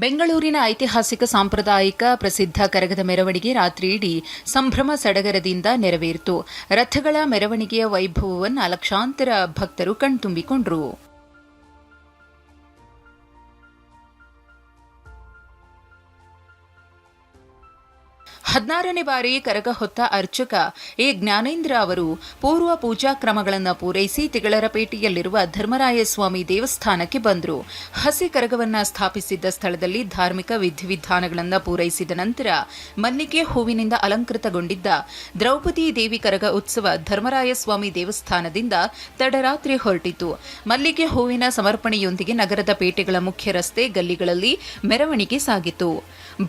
ಬೆಂಗಳೂರಿನ ಐತಿಹಾಸಿಕ ಸಾಂಪ್ರದಾಯಿಕ ಪ್ರಸಿದ್ಧ ಕರಗದ ಮೆರವಣಿಗೆ ರಾತ್ರಿಯಿಡೀ ಸಂಭ್ರಮ ಸಡಗರದಿಂದ ನೆರವೇರಿತು. ರಥಗಳ ಮೆರವಣಿಗೆಯ ವೈಭವವನ್ನು ಲಕ್ಷಾಂತರ ಭಕ್ತರು ಕಣ್ತುಂಬಿಕೊಂಡರು. 16ನೇ ಬಾರಿ ಕರಗ ಹೊತ್ತ ಅರ್ಚಕ ಎ ಜ್ಞಾನೇಂದ್ರ ಅವರು ಪೂರ್ವ ಪೂಜಾ ಕ್ರಮಗಳನ್ನು ಪೂರೈಸಿ ತಿಗಳರಪೇಟೆಯಲ್ಲಿರುವ ಧರ್ಮರಾಯಸ್ವಾಮಿ ದೇವಸ್ಥಾನಕ್ಕೆ ಬಂದರು. ಹಸಿ ಕರಗವನ್ನು ಸ್ಥಾಪಿಸಿದ್ದ ಸ್ಥಳದಲ್ಲಿ ಧಾರ್ಮಿಕ ವಿಧಿವಿಧಾನಗಳನ್ನು ಪೂರೈಸಿದ ನಂತರ ಮಲ್ಲಿಗೆ ಹೂವಿನಿಂದ ಅಲಂಕೃತಗೊಂಡಿದ್ದ ದ್ರೌಪದಿ ದೇವಿ ಕರಗ ಉತ್ಸವ ಧರ್ಮರಾಯಸ್ವಾಮಿ ದೇವಸ್ಥಾನದಿಂದ ತಡರಾತ್ರಿ ಹೊರಟಿತು. ಮಲ್ಲಿಗೆ ಹೂವಿನ ಸಮರ್ಪಣೆಯೊಂದಿಗೆ ನಗರದ ಪೇಟೆಗಳ ಮುಖ್ಯ ರಸ್ತೆ ಗಲ್ಲಿಗಳಲ್ಲಿ ಮೆರವಣಿಗೆ ಸಾಗಿತು.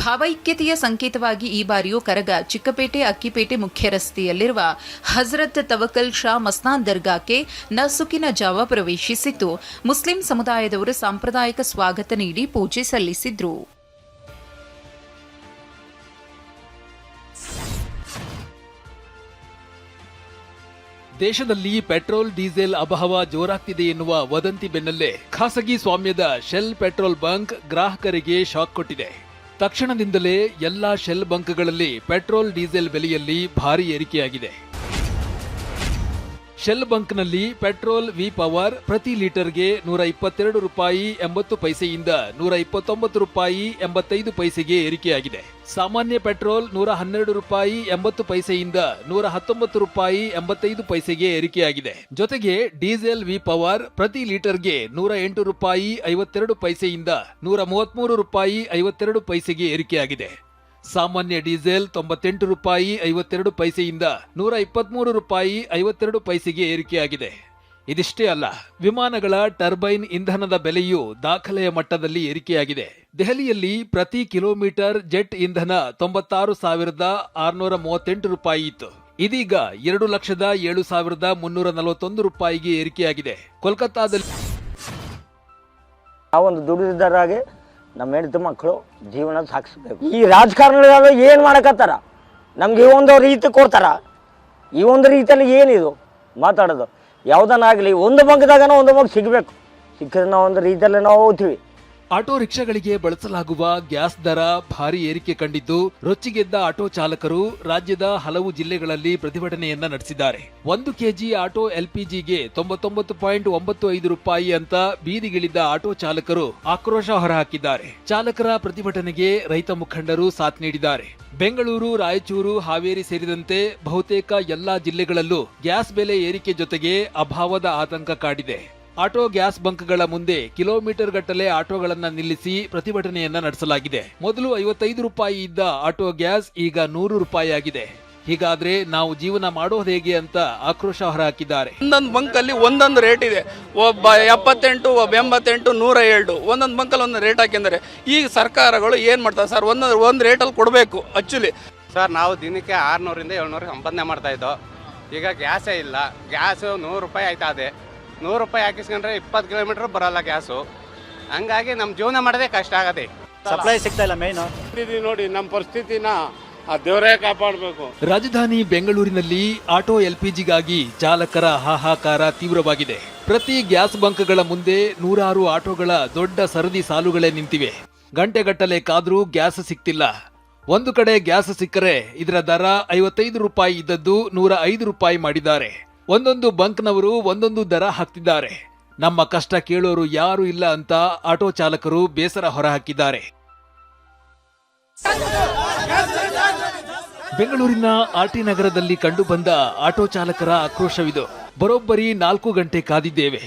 ಭಾವೈಕ್ಯತೆಯ ಸಂಕೇತವಾಗಿ ಈ ಬಾರಿಯೂ ಕರಗ ಚಿಕ್ಕಪೇಟೆ ಅಕ್ಕಿಪೇಟೆ ಮುಖ್ಯ ರಸ್ತೆಯಲ್ಲಿರುವ ಹಜರತ್ ತವಕಲ್ ಶಾ ಮಸ್ತಾನ್ ದರ್ಗಾಕ್ಕೆ ನಸುಕಿನ ಜಾವ ಪ್ರವೇಶಿಸಿತು. ಮುಸ್ಲಿಂ ಸಮುದಾಯದವರು ಸಾಂಪ್ರದಾಯಿಕ ಸ್ವಾಗತ ನೀಡಿ ಪೂಜೆ ಸಲ್ಲಿಸಿದ್ರು. ದೇಶದಲ್ಲಿ ಪೆಟ್ರೋಲ್ ಡೀಸೆಲ್ ಅಭಾವ ಜೋರಾಗ್ತಿದೆ ಎನ್ನುವ ವದಂತಿ ಬೆನ್ನಲ್ಲೇ ಖಾಸಗಿ ಸ್ವಾಮ್ಯದ ಶೆಲ್ ಪೆಟ್ರೋಲ್ ಬಂಕ್ ಗ್ರಾಹಕರಿಗೆ ಶಾಕ್ ಕೊಟ್ಟಿದೆ. ತಕ್ಷಣದಿಂದಲೇ ಎಲ್ಲಾ ಶೆಲ್ ಬಂಕ್ಗಳಲ್ಲಿ ಪೆಟ್ರೋಲ್ ಡೀಸೆಲ್ ಬೆಲೆಯಲ್ಲಿ ಭಾರಿ ಏರಿಕೆಯಾಗಿದೆ. ಶೆಲ್ ಬಂಕ್ನಲ್ಲಿ ಪೆಟ್ರೋಲ್ ವಿ ಪವರ್ ಪ್ರತಿ ಲೀಟರ್ಗೆ 122 ರೂಪಾಯಿ 80 ಪೈಸೆಯಿಂದ 129 ರೂಪಾಯಿ 85 ಪೈಸೆಗೆ ಏರಿಕೆಯಾಗಿದೆ. ಸಾಮಾನ್ಯ ಪೆಟ್ರೋಲ್ 112 ರೂಪಾಯಿ 80 ಪೈಸೆಯಿಂದ 119 ರೂಪಾಯಿ 85 ಪೈಸೆಗೆ ಏರಿಕೆಯಾಗಿದೆ. ಜೊತೆಗೆ ಡೀಸೆಲ್ ವಿ ಪವರ್ ಪ್ರತಿ ಲೀಟರ್ಗೆ 108 ರೂಪಾಯಿ 52 ಪೈಸೆಯಿಂದ 133 ರೂಪಾಯಿ 52 ಪೈಸೆಗೆ ಏರಿಕೆಯಾಗಿದೆ. ಸಾಮಾನ್ಯ ಡೀಸೆಲ್ 98 ರೂಪಾಯಿ 52 ಪೈಸೆಯಿಂದ 123 ರೂಪಾಯಿ 52 ಪೈಸೆಗೆ ಏರಿಕೆಯಾಗಿದೆ. ಇದಿಷ್ಟೇ ಅಲ್ಲ, ವಿಮಾನಗಳ ಟರ್ಬೈನ್ ಇಂಧನದ ಬೆಲೆಯೂ ದಾಖಲೆಯ ಮಟ್ಟದಲ್ಲಿ ಏರಿಕೆಯಾಗಿದೆ. ದೆಹಲಿಯಲ್ಲಿ ಪ್ರತಿ ಕಿಲೋಮೀಟರ್ ಜೆಟ್ ಇಂಧನ 96,638 ರೂಪಾಯಿ ಇತ್ತು. ಇದೀಗ 2,07,341 ರೂಪಾಯಿಗೆ ಏರಿಕೆಯಾಗಿದೆ. ಕೋಲ್ಕತ್ತಾದಲ್ಲಿ ನಾವೊಂದು ದುಡಿದಿದ್ದರಾಗೆ ನಮ್ಮ ಹೆಂಡತಿ ಮಕ್ಕಳು ಜೀವನ ಸಾಗಿಸ್ಬೇಕು. ಈ ರಾಜಕಾರಣಿಗಳು ಏನು ಮಾಡಕತ್ತಾರ? ನಮ್ಗೆ ಈ ಒಂದು ರೀತಿ ಕೊಡ್ತಾರ. ಈ ಒಂದು ರೀತಿಯಲ್ಲಿ ಏನಿದು ಮಾತಾಡೋದು? ಯಾವುದನ್ನಾಗಲಿ ಒಂದು ಬಂಕ್ದಾಗನ ಒಂದು ಬಂಕ್ ಸಿಗಬೇಕು. ಸಿಕ್ಕಿದ್ರೆ ನಾವು ಒಂದು ರೀತಿಯಲ್ಲಿ ನಾವು ಹೋಗ್ತೀವಿ. ಆಟೋ ರಿಕ್ಷಾಗಳಿಗೆ ಬಳಸಲಾಗುವ ಗ್ಯಾಸ್ ದರ ಭಾರಿ ಏರಿಕೆ ಕಂಡಿದ್ದು ರೊಚ್ಚಿಗೆದ್ದ ಆಟೋ ಚಾಲಕರು ರಾಜ್ಯದ ಹಲವು ಜಿಲ್ಲೆಗಳಲ್ಲಿ ಪ್ರತಿಭಟನೆಯನ್ನ ನಡೆಸಿದ್ದಾರೆ. 1 ಕೆಜಿ ಆಟೋ ಎಲ್ಪಿಜಿಗೆ 99.95 ರೂಪಾಯಿ ಅಂತ ಬೀದಿಗಿಳಿದ ಆಟೋ ಚಾಲಕರು ಆಕ್ರೋಶ ಹೊರಹಾಕಿದ್ದಾರೆ. ಚಾಲಕರ ಪ್ರತಿಭಟನೆಗೆ ರೈತ ಮುಖಂಡರು ಸಾಥ್ ನೀಡಿದ್ದಾರೆ. ಬೆಂಗಳೂರು, ರಾಯಚೂರು, ಹಾವೇರಿ ಸೇರಿದಂತೆ ಬಹುತೇಕ ಎಲ್ಲಾ ಜಿಲ್ಲೆಗಳಲ್ಲೂ ಗ್ಯಾಸ್ ಬೆಲೆ ಏರಿಕೆ ಜೊತೆಗೆ ಅಭಾವದ ಆತಂಕ ಕಾಡಿದೆ. ಆಟೋ ಗ್ಯಾಸ್ ಬಂಕ್ಗಳ ಮುಂದೆ ಕಿಲೋಮೀಟರ್ ಗಟ್ಟಲೆ ಆಟೋಗಳನ್ನ ನಿಲ್ಲಿಸಿ ಪ್ರತಿಭಟನೆಯನ್ನ ನಡೆಸಲಾಗಿದೆ. ಮೊದಲು 55 ರೂಪಾಯಿ ಇದ್ದ ಆಟೋ ಗ್ಯಾಸ್ ಈಗ 100 ರೂಪಾಯಿ ಆಗಿದೆ. ಹೀಗಾದ್ರೆ ನಾವು ಜೀವನ ಮಾಡೋದು ಹೇಗೆ ಅಂತ ಆಕ್ರೋಶ ಹೊರಹಾಕಿದ್ದಾರೆ. ಒಂದೊಂದು ಬಂಕ್ ಅಲ್ಲಿ ಒಂದೊಂದು ರೇಟ್ ಇದೆ. ಒಬ್ಬ 78, ಒಬ್ಬ 88, 102 ಒಂದೊಂದು ಬಂಕಲ್ಲಿ ಒಂದು ರೇಟ್ ಹಾಕಿದ್ದಾರೆ. ಈಗ ಸರ್ಕಾರಗಳು ಏನ್ ಮಾಡ್ತಾರೆ ಸರ್? ಒಂದು ರೇಟಲ್ಲಿ ಕೊಡಬೇಕು. ಆಕ್ಚುಲಿ ಸರ್, ನಾವು ದಿನಕ್ಕೆ 600ರಿಂದ 700 ಸಂಪಾದನೆ ಮಾಡ್ತಾ ಇದ್ದೋ. ಈಗ ಗ್ಯಾಸೇ ಇಲ್ಲ. ಗ್ಯಾಸು 100 ರೂಪಾಯಿ ಆಯ್ತಾ ಇದೆ. 100 ರೂಪಾಯಿ ಹಾಕಿಸ್ಕೊಂಡ್ರೆ 20 ಕಿಲೋಮೀಟರ್ ಬರಲ್ಲ ಗ್ಯಾಸು. ಹಂಗಾಗಿ ನಮ್ಮ ಜೀವನ ಮಾಡೋದೇ ಕಷ್ಟ ಆಗದೆ. ಸಪ್ಲೈ ಸಿಗ್ತಾ ಇಲ್ಲ. ಮೇನ್ ನೋಡಿ, ನಮ್ಮ ಪರಿಸ್ಥಿತಿನ ದೇವರೇ ಕಾಪಾಡಬೇಕು. ರಾಜಧಾನಿ ಬೆಂಗಳೂರಿನಲ್ಲಿ ಆಟೋ ಎಲ್ಪಿಜಿಗಾಗಿ ಚಾಲಕರ ಹಾಹಾಕಾರ ತೀವ್ರವಾಗಿದೆ. ಪ್ರತಿ ಗ್ಯಾಸ್ ಬಂಕ್ಗಳ ಮುಂದೆ ನೂರಾರು ಆಟೋಗಳ ದೊಡ್ಡ ಸರದಿ ಸಾಲುಗಳೇ ನಿಂತಿವೆ. ಗಂಟೆಗಟ್ಟಲೆ ಕಾದ್ರೂ ಗ್ಯಾಸ್ ಸಿಕ್ತಿಲ್ಲ. ಒಂದು ಕಡೆ ಗ್ಯಾಸ್ ಸಿಕ್ಕರೆ ಇದರ ದರ 55 ರೂಪಾಯಿ ಇದ್ದದ್ದು 105 ರೂಪಾಯಿ ಮಾಡಿದ್ದಾರೆ. ಒಂದೊಂದು ಬಂಕ್ನವರು ಒಂದೊಂದು ದರ ಹಾಕ್ತಿದ್ದಾರೆ. ನಮ್ಮ ಕಷ್ಟ ಕೇಳೋರು ಯಾರು ಇಲ್ಲ ಅಂತ ಆಟೋ ಚಾಲಕರು ಬೇಸರ ಹೊರಹಾಕಿದ್ದಾರೆ. ಬೆಂಗಳೂರಿನ ಆರ್ಟಿ ನಗರದಲ್ಲಿ ಕಂಡುಬಂದ ಆಟೋ ಚಾಲಕರ ಆಕ್ರೋಶವಿದು. ಬರೋಬ್ಬರಿ 4 ಗಂಟೆ ಕಾದಿದ್ದೇವೆ,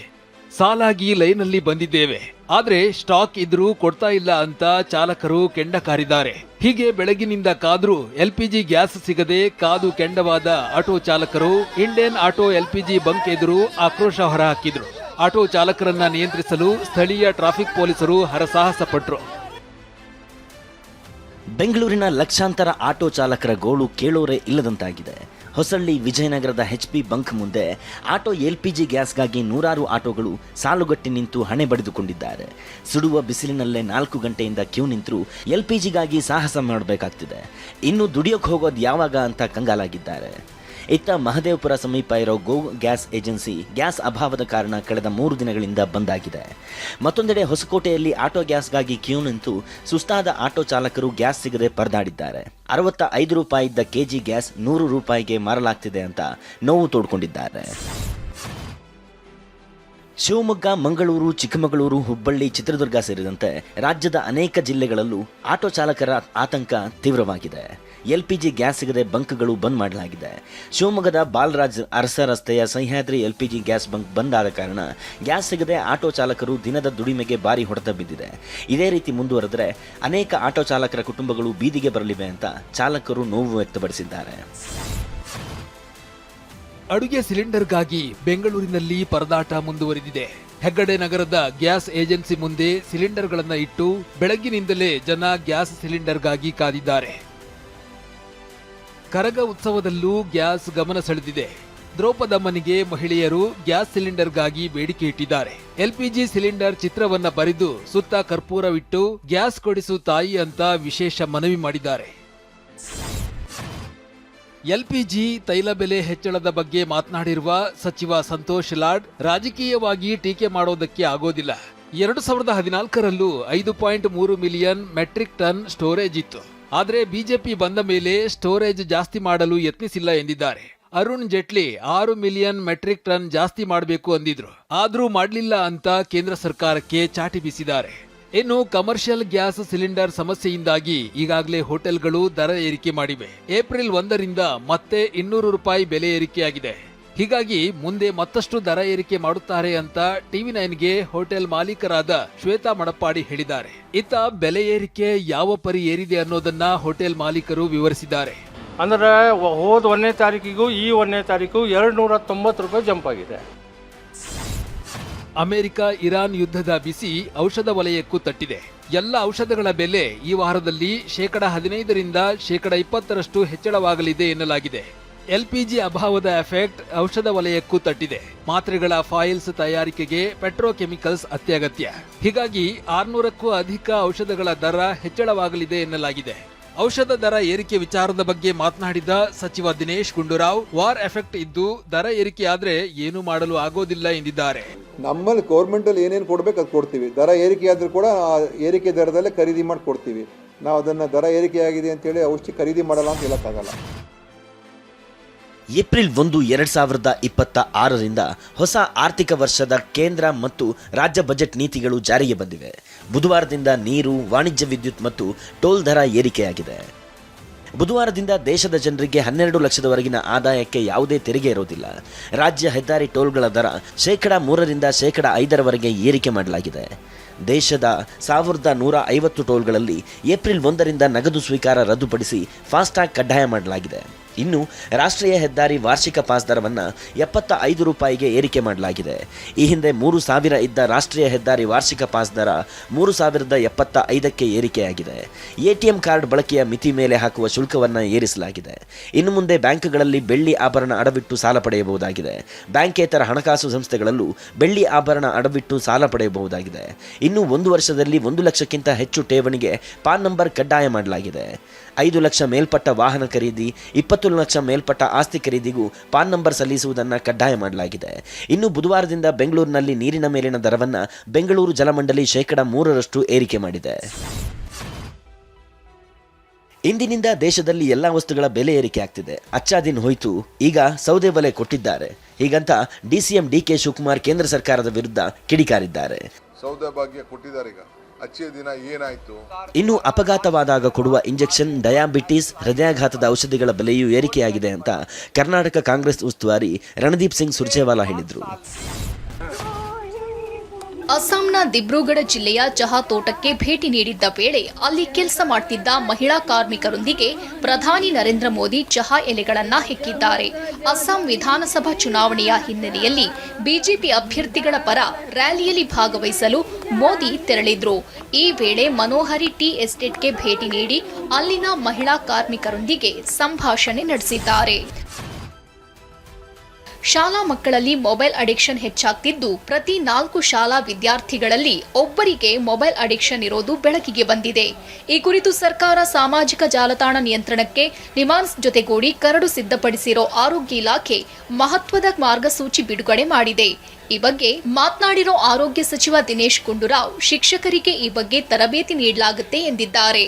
ಸಾಲಾಗಿ ಲೈನಲ್ಲಿ ಬಂದಿದ್ದೇವೆ, ಆದ್ರೆ ಸ್ಟಾಕ್ ಇದ್ರೂ ಕೊಡ್ತಾ ಇಲ್ಲ ಅಂತ ಚಾಲಕರು ಕೆಂಡ ಕಾರಿದ್ದಾರೆ. ಹೀಗೆ ಬೆಳಗಿನಿಂದ ಕಾದ್ರೂ ಎಲ್ಪಿಜಿ ಗ್ಯಾಸ್ ಸಿಗದೆ ಕಾದು ಕೆಂಡವಾದ ಆಟೋ ಚಾಲಕರು ಇಂಡಿಯನ್ ಆಟೋ ಎಲ್ಪಿಜಿ ಬಂಕ್ ಎದುರು ಆಕ್ರೋಶ ಹೊರಹಾಕಿದ್ರು. ಆಟೋ ಚಾಲಕರನ್ನ ನಿಯಂತ್ರಿಸಲು ಸ್ಥಳೀಯ ಟ್ರಾಫಿಕ್ ಪೊಲೀಸರು ಹರಸಾಹಸ ಪಟ್ರು. ಬೆಂಗಳೂರಿನ ಲಕ್ಷಾಂತರ ಆಟೋ ಚಾಲಕರ ಗೋಳು ಕೇಳೋರೇ ಇಲ್ಲದಂತಾಗಿದೆ. ಹೊಸಳ್ಳಿ ವಿಜಯನಗರದ HP ಬಂಕ್ ಮುಂದೆ ಆಟೋ LPG ಗ್ಯಾಸ್ಗಾಗಿ ನೂರಾರು ಆಟೋಗಳು ಸಾಲುಗಟ್ಟಿ ನಿಂತು ಹಣೆ ಬಡಿದುಕೊಂಡಿದ್ದಾರೆ. ಸುಡುವ ಬಿಸಿಲಿನಲ್ಲೇ 4 ಗಂಟೆಯಿಂದ ಕ್ಯೂ ನಿಂತರೂ LPGಗಾಗಿ ಸಾಹಸ ಮಾಡಬೇಕಾಗ್ತಿದೆ. ಇನ್ನು ದುಡಿಯೋಕೆ ಹೋಗೋದು ಯಾವಾಗ ಅಂತ ಕಂಗಾಲಾಗಿದ್ದಾರೆ. ಇತ್ತ ಮಹದೇವಪುರ ಸಮೀಪ ಇರೋ ಗೋ ಗ್ಯಾಸ್ ಏಜೆನ್ಸಿ ಗ್ಯಾಸ್ ಅಭಾವದ ಕಾರಣ ಕಳೆದ 3 ದಿನಗಳಿಂದ ಬಂದ್ ಆಗಿದೆ. ಮತ್ತೊಂದೆಡೆ ಹೊಸಕೋಟೆಯಲ್ಲಿ ಆಟೋ ಗ್ಯಾಸ್ಗಾಗಿ ಕ್ಯೂ ನಿಂತು ಸುಸ್ತಾದ ಆಟೋ ಚಾಲಕರು ಗ್ಯಾಸ್ ಸಿಗದೆ ಪರದಾಡಿದ್ದಾರೆ. 65 ರೂಪಾಯಿ ಇದ್ದ ಕೆಜಿ ಗ್ಯಾಸ್ 100 ರೂಪಾಯಿಗೆ ಮಾರಲಾಗ್ತಿದೆ ಅಂತ ನೋವು ತೋಡ್ಕೊಂಡಿದ್ದಾರೆ. ಶಿವಮೊಗ್ಗ, ಮಂಗಳೂರು, ಚಿಕ್ಕಮಗಳೂರು, ಹುಬ್ಬಳ್ಳಿ, ಚಿತ್ರದುರ್ಗ ಸೇರಿದಂತೆ ರಾಜ್ಯದ ಅನೇಕ ಜಿಲ್ಲೆಗಳಲ್ಲೂ ಆಟೋ ಚಾಲಕರ ಆತಂಕ ತೀವ್ರವಾಗಿದೆ. LPG ಗ್ಯಾಸ್ ಸಿಗದೆ ಬಂಕ್ಗಳು ಬಂದ್ ಮಾಡಲಾಗಿದೆ. ಶಿವಮೊಗ್ಗದ ಬಾಲರಾಜ್ ಅರಸ ರಸ್ತೆಯ ಸಹ್ಯಾದ್ರಿ LPG ಗ್ಯಾಸ್ ಬಂಕ್ ಬಂದ್ ಆದ ಕಾರಣ ಗ್ಯಾಸ್ ಸಿಗದೆ ಆಟೋ ಚಾಲಕರು ದಿನದ ದುಡಿಮೆಗೆ ಭಾರಿ ಹೊಡೆತ ಬಿದ್ದಿದೆ. ಇದೇ ರೀತಿ ಮುಂದುವರೆದರೆ ಅನೇಕ ಆಟೋ ಚಾಲಕರ ಕುಟುಂಬಗಳು ಬೀದಿಗೆ ಬರಲಿವೆ ಅಂತ ಚಾಲಕರು ನೋವು ವ್ಯಕ್ತಪಡಿಸಿದ್ದಾರೆ. ಅಡುಗೆ ಸಿಲಿಂಡರ್ಗಾಗಿ ಬೆಂಗಳೂರಿನಲ್ಲಿ ಪರದಾಟ ಮುಂದುವರಿದಿದೆ. ಹೆಗ್ಗಡೆ ನಗರದ ಗ್ಯಾಸ್ ಏಜೆನ್ಸಿ ಮುಂದೆ ಸಿಲಿಂಡರ್ಗಳನ್ನು ಇಟ್ಟು ಬೆಳಗ್ಗಿನಿಂದಲೇ ಜನ ಗ್ಯಾಸ್ ಸಿಲಿಂಡರ್ಗಾಗಿ ಕಾದಿದ್ದಾರೆ. ಕರಗ ಉತ್ಸವದಲ್ಲೂ ಗ್ಯಾಸ್ ಗಮನ ಸೆಳೆದಿದೆ. ದ್ರೌಪದಮ್ಮನಿಗೆ ಮಹಿಳೆಯರು ಗ್ಯಾಸ್ ಸಿಲಿಂಡರ್ಗಾಗಿ ಬೇಡಿಕೆ ಇಟ್ಟಿದ್ದಾರೆ. LPG ಸಿಲಿಂಡರ್ ಚಿತ್ರವನ್ನ ಬರೆದು ಸುತ್ತ ಕರ್ಪೂರವಿಟ್ಟು ಗ್ಯಾಸ್ ಕೊಡಿಸು ತಾಯಿ ಅಂತ ವಿಶೇಷ ಮನವಿ ಮಾಡಿದ್ದಾರೆ. LPG ತೈಲ ಬೆಲೆ ಹೆಚ್ಚಳದ ಬಗ್ಗೆ ಮಾತನಾಡಿರುವ ಸಚಿವ ಸಂತೋಷ್ ಲಾಡ್, ರಾಜಕೀಯವಾಗಿ ಟೀಕೆ ಮಾಡೋದಕ್ಕೆ ಆಗೋದಿಲ್ಲ. 2014ರಲ್ಲೂ 5.3 ಮಿಲಿಯನ್ ಮೆಟ್ರಿಕ್ ಟನ್ ಸ್ಟೋರೇಜ್ ಇತ್ತು. ಆದರೆ ಬಿಜೆಪಿ ಬಂದ ಮೇಲೆ ಸ್ಟೋರೇಜ್ ಜಾಸ್ತಿ ಮಾಡಲು ಯತ್ನಿಸಿಲ್ಲ ಎಂದಿದ್ದಾರೆ. Arun Jaitley 6 million metric ton ಜಾಸ್ತಿ ಮಾಡಬೇಕು ಅಂದಿದ್ರು, ಆದ್ರೂ ಮಾಡಲಿಲ್ಲ ಅಂತ ಕೇಂದ್ರ ಸರ್ಕಾರಕ್ಕೆ ಚಾಟಿ ಬೀಸಿದ್ದಾರೆ. ಇನ್ನು ಕಮರ್ಷಿಯಲ್ ಗ್ಯಾಸ್ ಸಿಲಿಂಡರ್ ಸಮಸ್ಯೆಯಿಂದಾಗಿ ಈಗಾಗಲೇ ಹೋಟೆಲ್ಗಳು ದರ ಏರಿಕೆ ಮಾಡಿವೆ. ಏಪ್ರಿಲ್ 1ರಿಂದ ಮತ್ತೆ 200 ರೂಪಾಯಿ ಬೆಲೆ ಏರಿಕೆಯಾಗಿದೆ. ಹೀಗಾಗಿ ಮುಂದೆ ಮತ್ತಷ್ಟು ದರ ಏರಿಕೆ ಮಾಡುತ್ತಾರೆ ಅಂತ TV9ಗೆ ಹೋಟೆಲ್ ಮಾಲೀಕರಾದ ಶ್ವೇತಾ ಮಡಪ್ಪಾಡಿ ಹೇಳಿದ್ದಾರೆ. ಇತ್ತ ಬೆಲೆ ಏರಿಕೆ ಯಾವ ಪರಿ ಏರಿದೆ ಅನ್ನೋದನ್ನ ಹೋಟೆಲ್ ಮಾಲೀಕರು ವಿವರಿಸಿದ್ದಾರೆ. ಅಂದ್ರೆ ಹೋದ 1ನೇ ತಾರೀಕಿಗೂ ಈ 1ನೇ ತಾರೀಕು 290 ರೂಪಾಯಿ ಜಂಪ್ ಆಗಿದೆ. ಅಮೆರಿಕ ಇರಾನ್ ಯುದ್ಧದ ಬಿಸಿ ಔಷಧ ವಲಯಕ್ಕೂ ತಟ್ಟಿದೆ. ಎಲ್ಲ ಔಷಧಗಳ ಬೆಲೆ ಈ ವಾರದಲ್ಲಿ 15%ರಿಂದ 20% ಹೆಚ್ಚಳವಾಗಲಿದೆ ಎನ್ನಲಾಗಿದೆ. LPG ಅಭಾವದ ಎಫೆಕ್ಟ್ ಔಷಧ ವಲಯಕ್ಕೂ ತಟ್ಟಿದೆ. ಮಾತ್ರೆಗಳ ಫಾಯಿಲ್ಸ್ ತಯಾರಿಕೆಗೆ ಪೆಟ್ರೋಕೆಮಿಕಲ್ಸ್ ಅತ್ಯಗತ್ಯ. ಹೀಗಾಗಿ 600ಕ್ಕೂ ಅಧಿಕ ಔಷಧಗಳ ದರ ಹೆಚ್ಚಳವಾಗಲಿದೆ ಎನ್ನಲಾಗಿದೆ. ಔಷಧ ದರ ಏರಿಕೆ ವಿಚಾರದ ಬಗ್ಗೆ ಮಾತನಾಡಿದ ಸಚಿವ ದಿನೇಶ್ ಗುಂಡೂರಾವ್, ವಾರ್ ಎಫೆಕ್ಟ್ ಇದ್ದು ದರ ಏರಿಕೆ ಆದ್ರೆ ಏನು ಮಾಡಲು ಆಗೋದಿಲ್ಲ ಎಂದಿದ್ದಾರೆ. ನಮ್ಮಲ್ಲಿ ಗೌರ್ಮೆಂಟಲ್ಲಿ ಏನೇನು ಕೊಡ್ಬೇಕು ಅದು ಕೊಡ್ತೀವಿ. ದರ ಏರಿಕೆ ಆದರೂ ಕೂಡ ಆ ಏರಿಕೆ ದರದಲ್ಲೇ ಖರೀದಿ ಮಾಡಿ ಕೊಡ್ತೀವಿ. ನಾವು ಅದನ್ನು ದರ ಏರಿಕೆ ಆಗಿದೆ ಅಂತೇಳಿ ಔಷಧಿ ಖರೀದಿ ಮಾಡಲ್ಲ ಅಂತ ಹೇಳೋಕ್ಕಾಗಲ್ಲ. ಏಪ್ರಿಲ್ 1, 2026ರಿಂದ ಹೊಸ ಆರ್ಥಿಕ ವರ್ಷದ ಕೇಂದ್ರ ಮತ್ತು ರಾಜ್ಯ ಬಜೆಟ್ ನೀತಿಗಳು ಜಾರಿಗೆ ಬಂದಿವೆ. ಬುಧವಾರದಿಂದ ನೀರು, ವಾಣಿಜ್ಯ ವಿದ್ಯುತ್ ಮತ್ತು ಟೋಲ್ ದರ ಏರಿಕೆಯಾಗಿದೆ. ಬುಧವಾರದಿಂದ ದೇಶದ ಜನರಿಗೆ 12 ಲಕ್ಷದವರೆಗಿನ ಆದಾಯಕ್ಕೆ ಯಾವುದೇ ತೆರಿಗೆ ಇರೋದಿಲ್ಲ. ರಾಜ್ಯ ಹೆದ್ದಾರಿ ಟೋಲ್ಗಳ ದರ 3% 5% ಏರಿಕೆ ಮಾಡಲಾಗಿದೆ. ದೇಶದ 1150 ಟೋಲ್ಗಳಲ್ಲಿ ಏಪ್ರಿಲ್ 1ರಿಂದ ನಗದು ಸ್ವೀಕಾರ ರದ್ದುಪಡಿಸಿ ಫಾಸ್ಟ್ಯಾಗ್ ಕಡ್ಡಾಯ ಮಾಡಲಾಗಿದೆ. ಇನ್ನು ರಾಷ್ಟ್ರೀಯ ಹೆದ್ದಾರಿ ವಾರ್ಷಿಕ ಪಾಸ್ ದರವನ್ನು 75 ರೂಪಾಯಿಗೆ ಏರಿಕೆ ಮಾಡಲಾಗಿದೆ. ಈ ಹಿಂದೆ 3000 ಇದ್ದ ರಾಷ್ಟ್ರೀಯ ಹೆದ್ದಾರಿ ವಾರ್ಷಿಕ ಪಾಸ್ ದರ 3075ಕ್ಕೆ ಏರಿಕೆಯಾಗಿದೆ. ATM ಕಾರ್ಡ್ ಬಳಕೆಯ ಮಿತಿ ಮೇಲೆ ಹಾಕುವ ಶುಲ್ಕವನ್ನು ಏರಿಸಲಾಗಿದೆ. ಇನ್ನು ಮುಂದೆ ಬ್ಯಾಂಕ್ಗಳಲ್ಲಿ ಬೆಳ್ಳಿ ಆಭರಣ ಅಡವಿಟ್ಟು ಸಾಲ ಪಡೆಯಬಹುದಾಗಿದೆ. ಬ್ಯಾಂಕೇತರ ಹಣಕಾಸು ಸಂಸ್ಥೆಗಳಲ್ಲೂ ಬೆಳ್ಳಿ ಆಭರಣ ಅಡವಿಟ್ಟು ಸಾಲ ಪಡೆಯಬಹುದಾಗಿದೆ. ಇನ್ನು 1 ವರ್ಷದಲ್ಲಿ 1 ಲಕ್ಷಕ್ಕಿಂತ ಹೆಚ್ಚು ಠೇವಣಿಗೆ ಪಾನ್ ನಂಬರ್ ಕಡ್ಡಾಯ ಮಾಡಲಾಗಿದೆ. 5 ಲಕ್ಷ ಮೇಲ್ಪಟ್ಟ ವಾಹನ ಖರೀದಿ, 20 ಲಕ್ಷ ಮೇಲ್ಪಟ್ಟ ಆಸ್ತಿ ಖರೀದಿಗೂ ಪಾನ್ ನಂಬರ್ ಸಲ್ಲಿಸುವುದನ್ನು ಕಡ್ಡಾಯ ಮಾಡಲಾಗಿದೆ. ಇನ್ನು ಬುಧವಾರದಿಂದ ಬೆಂಗಳೂರಿನಲ್ಲಿ ನೀರಿನ ಮೇಲಿನ ದರವನ್ನು ಬೆಂಗಳೂರು ಜಲಮಂಡಳಿ 3% ಏರಿಕೆ ಮಾಡಿದೆ. ಇಂದಿನಿಂದ ದೇಶದಲ್ಲಿ ಎಲ್ಲ ವಸ್ತುಗಳ ಬೆಲೆ ಏರಿಕೆ ಆಗ್ತಿದೆ. ಅಚ್ಚಾ ದಿನ ಹೋಯ್ತು, ಈಗ ಸೌದೆ ಬೆಲೆ ಕೊಟ್ಟಿದ್ದಾರೆ. ಹೀಗಂತ DCM DK ಶಿವಕುಮಾರ್ ಕೇಂದ್ರ ಸರ್ಕಾರದ ವಿರುದ್ಧ ಕಿಡಿಕಾರಿದ್ದಾರೆ. ಸೌದೆ ಭಾಗ್ಯ ಕೊಟ್ಟಿದ್ದಾರೆ, ಈಗ ಅಚ್ಚೆ ದಿನ ಏನಾಯ್ತು? ಇನ್ನು ಅಪಘಾತವಾದಾಗ ಕೊಡುವ ಇಂಜೆಕ್ಷನ್, ಡಯಾಬಿಟಿಸ್, ಹೃದಯಾಘಾತದ ಔಷಧಿಗಳ ಬೆಲೆಯೂ ಏರಿಕೆಯಾಗಿದೆ ಅಂತ ಕರ್ನಾಟಕ ಕಾಂಗ್ರೆಸ್ ಉಸ್ತುವಾರಿ ರಣದೀಪ್ ಸಿಂಗ್ ಸುರ್ಜೇವಾಲಾ ಹೇಳಿದರು. ಅಸ್ಸಾಂನ ದಿಬ್ರೂಗಢ ಜಿಲ್ಲೆಯ ಚಹಾ ತೋಟಕ್ಕೆ ಭೇಟಿ ನೀಡಿದ್ದ ವೇಳೆ ಅಲ್ಲಿ ಕೆಲಸ ಮಾಡುತ್ತಿದ್ದ ಮಹಿಳಾ ಕಾರ್ಮಿಕರೊಂದಿಗೆ ಪ್ರಧಾನಿ ನರೇಂದ್ರ ಮೋದಿ ಚಹಾ ಎಲೆಗಳನ್ನ ಹೆಕ್ಕಿದ್ದಾರೆ. ಅಸ್ಸಾಂ ವಿಧಾನಸಭಾ ಚುನಾವಣೆಯ ಹಿನ್ನೆಲೆಯಲ್ಲಿ ಬಿಜೆಪಿ ಅಭ್ಯರ್ಥಿಗಳ ಪರ ರ್ಯಾಲಿಯಲ್ಲಿ ಭಾಗವಹಿಸಲು ಮೋದಿ ತೆರಳಿದ್ರು. ಈ ವೇಳೆ ಮನೋಹರಿ ಟೀ ಎಸ್ಟೇಟ್ಗೆ ಭೇಟಿ ನೀಡಿ ಅಲ್ಲಿನ ಮಹಿಳಾ ಕಾರ್ಮಿಕರೊಂದಿಗೆ ಸಂಭಾಷಣೆ ನಡೆಸಿದ್ದಾರೆ. ಶಾಲಾ ಮಕ್ಕಳಲ್ಲಿ ಮೊಬೈಲ್ ಅಡಿಕ್ಷನ್ ಹೆಚ್ಚಾಗ್ತಿದ್ದು ಪ್ರತಿ 4 ಶಾಲಾ ವಿದ್ಯಾರ್ಥಿಗಳಲ್ಲಿ ಒಬ್ಬರಿಗೆ ಮೊಬೈಲ್ ಅಡಿಕ್ಷನ್ ಇರೋದು ಬೆಳಕಿಗೆ ಬಂದಿದೆ. ಈ ಕುರಿತು ಸರ್ಕಾರ ಸಾಮಾಜಿಕ ಜಾಲತಾಣ ನಿಯಂತ್ರಣಕ್ಕೆ ನಿಮಾನ್ಸ್ ಜೊತೆಗೂಡಿ ಕರಡು ಸಿದ್ಧಪಡಿಸಿರೋ ಆರೋಗ್ಯ ಇಲಾಖೆ ಮಹತ್ವದ ಮಾರ್ಗಸೂಚಿ ಬಿಡುಗಡೆ ಮಾಡಿದೆ. ಈ ಬಗ್ಗೆ ಮಾತನಾಡಿರೋ ಆರೋಗ್ಯ ಸಚಿವ ದಿನೇಶ್ ಗುಂಡೂರಾವ್ ಶಿಕ್ಷಕರಿಗೆ ಈ ಬಗ್ಗೆ ತರಬೇತಿ ನೀಡಲಾಗುತ್ತೆ ಎಂದಿದ್ದಾರೆ.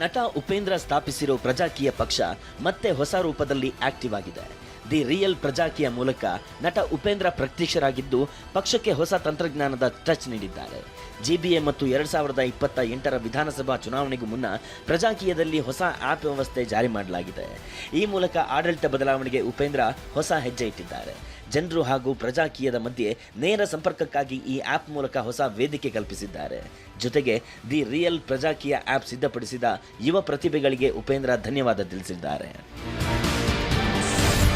ನಟ ಉಪೇಂದ್ರ ಸ್ಥಾಪಿಸಿರೋ ಪ್ರಜಾಕೀಯ ಪಕ್ಷ ಮತ್ತೆ ಹೊಸ ರೂಪದಲ್ಲಿ ಆಕ್ಟಿವ್ ಆಗಿದೆ. ದಿ ರಿಯಲ್ ಪ್ರಜಾಕೀಯ ಮೂಲಕ ನಟ ಉಪೇಂದ್ರ ಪ್ರತ್ಯಕ್ಷರಾಗಿದ್ದು ಪಕ್ಷಕ್ಕೆ ಹೊಸ ತಂತ್ರಜ್ಞಾನದ ಟಚ್ ನೀಡಿದ್ದಾರೆ. ಜಿಬಿಎ ಮತ್ತು 2028ರ ವಿಧಾನಸಭಾ ಚುನಾವಣೆಗೂ ಮುನ್ನ ಪ್ರಜಾಕೀಯದಲ್ಲಿ ಹೊಸ ಆಪ್ ವ್ಯವಸ್ಥೆ ಜಾರಿ ಮಾಡಲಾಗಿದೆ. ಈ ಮೂಲಕ ಆಡಳಿತ ಬದಲಾವಣೆಗೆ ಉಪೇಂದ್ರ ಹೊಸ ಹೆಜ್ಜೆ ಇಟ್ಟಿದ್ದಾರೆ. ಜನರು ಹಾಗೂ ಪ್ರಜಾಕೀಯದ ಮಧ್ಯೆ ನೇರ ಸಂಪರ್ಕಕ್ಕಾಗಿ ಈ ಆಪ್ ಮೂಲಕ ಹೊಸ ವೇದಿಕೆ ಕಲ್ಪಿಸಿದ್ದಾರೆ. ಜೊತೆಗೆ ದಿ ರಿಯಲ್ ಪ್ರಜಾಕೀಯ ಆಪ್ ಸಿದ್ಧಪಡಿಸಿದ ಯುವ ಪ್ರತಿಭೆಗಳಿಗೆ ಉಪೇಂದ್ರ ಧನ್ಯವಾದ ತಿಳಿಸಿದ್ದಾರೆ.